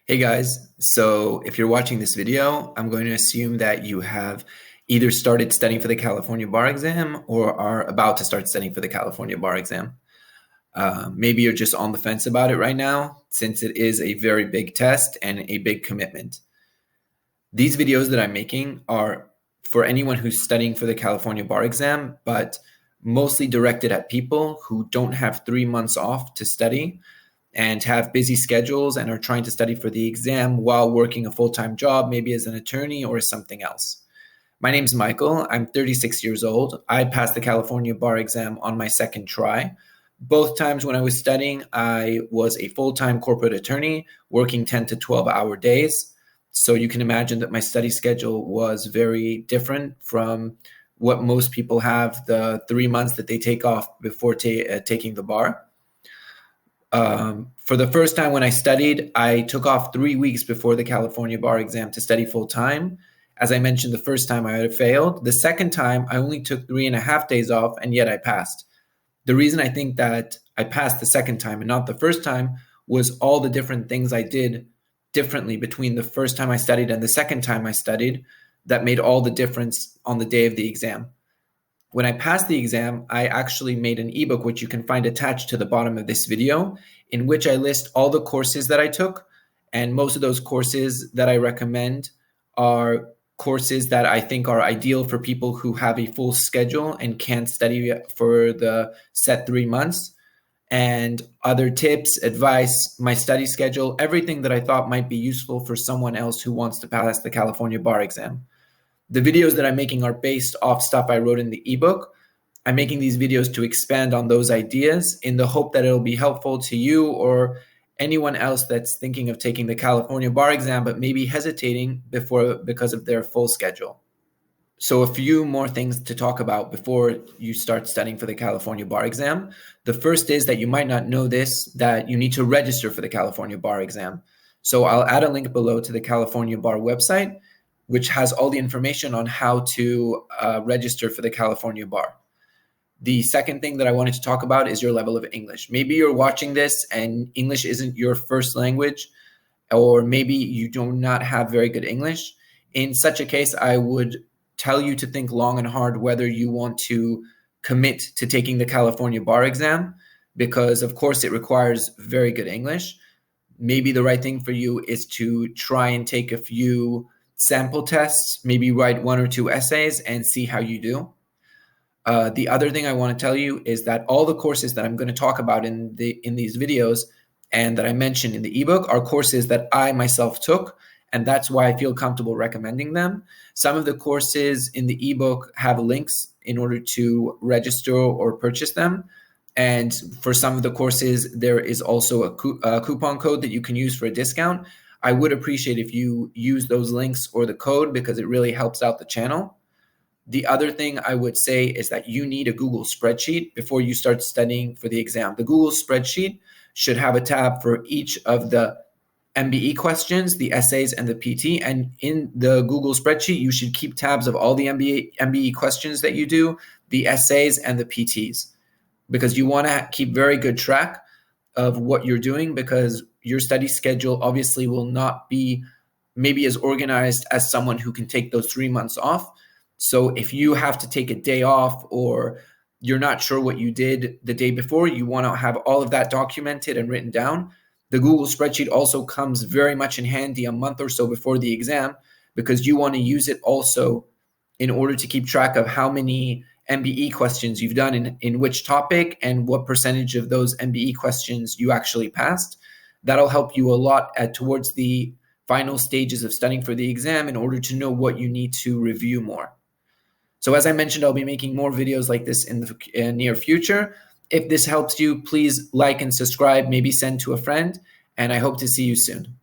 Hey guys, so if you're watching this video, I'm going to assume that you have either started studying for the California bar exam or are about to start studying for the California bar exam. Maybe you're just on the fence about it right now, since it is a very big test and a big commitment. These videos that I'm making are for anyone who's studying for the California bar exam, but mostly directed at people who don't have 3 months off to study and have busy schedules and are trying to study for the exam while working a full-time job, maybe as an attorney or something else. My name's Michael. I'm 36 years old. I passed the California bar exam on my second try. Both times when I was studying, I was a full-time corporate attorney working 10 to 12-hour days. So you can imagine that my study schedule was very different from what most people have, the 3 months that they take off before taking the bar. For the first time when I studied, I took off 3 weeks before the California bar exam to study full time. As I mentioned, the first time I had failed. The second time, I only took 3.5 days off, and yet I passed. The reason I think that I passed the second time and not the first time was all the different things I did differently between the first time I studied and the second time I studied that made all the difference on the day of the exam. When I passed the exam, I actually made an ebook, which you can find attached to the bottom of this video, in which I list all the courses that I took. And most of those courses that I recommend are courses that I think are ideal for people who have a full schedule and can't study for the set 3 months. And other tips, advice, my study schedule, everything that I thought might be useful for someone else who wants to pass the California bar exam. The videos that I'm making are based off stuff I wrote in the ebook. I'm making these videos to expand on those ideas in the hope that it'll be helpful to you or anyone else that's thinking of taking the California bar exam but maybe hesitating because of their full schedule. So a few more things to talk about before you start studying for the California bar exam. The first is that you might not know this, that you need to register for the California bar exam. So I'll add a link below to the California bar website, which has all the information on how to register for the California bar. The second thing that I wanted to talk about is your level of English. Maybe you're watching this and English isn't your first language, or maybe you do not have very good English. In such a case, I would tell you to think long and hard whether you want to commit to taking the California bar exam, because of course it requires very good English. Maybe the right thing for you is to try and take a few sample tests, maybe write 1 or 2 essays and see how you do. The other thing I want to tell you is that all the courses that I'm going to talk about in these videos and that I mentioned in the ebook are courses that I myself took, and that's why I feel comfortable recommending them. Some of the courses in the ebook have links in order to register or purchase them. And for some of the courses, there is also a coupon code that you can use for a discount. I would appreciate if you use those links or the code because it really helps out the channel. The other thing I would say is that you need a Google spreadsheet before you start studying for the exam. The Google spreadsheet should have a tab for each of the MBE questions, the essays, and the PT. And in the Google spreadsheet, you should keep tabs of all the MBE questions that you do, the essays, and the PTs, because you want to keep very good track of what you're doing, because your study schedule obviously will not be maybe as organized as someone who can take those 3 months off. So if you have to take a day off or you're not sure what you did the day before, you want to have all of that documented and written down. The Google spreadsheet also comes very much in handy a month or so before the exam, because you want to use it also in order to keep track of how many MBE questions you've done in which topic and what percentage of those MBE questions you actually passed. That'll help you a lot towards the final stages of studying for the exam in order to know what you need to review more. So as I mentioned, I'll be making more videos like this in the near future. If this helps you, please like and subscribe, maybe send to a friend, and I hope to see you soon.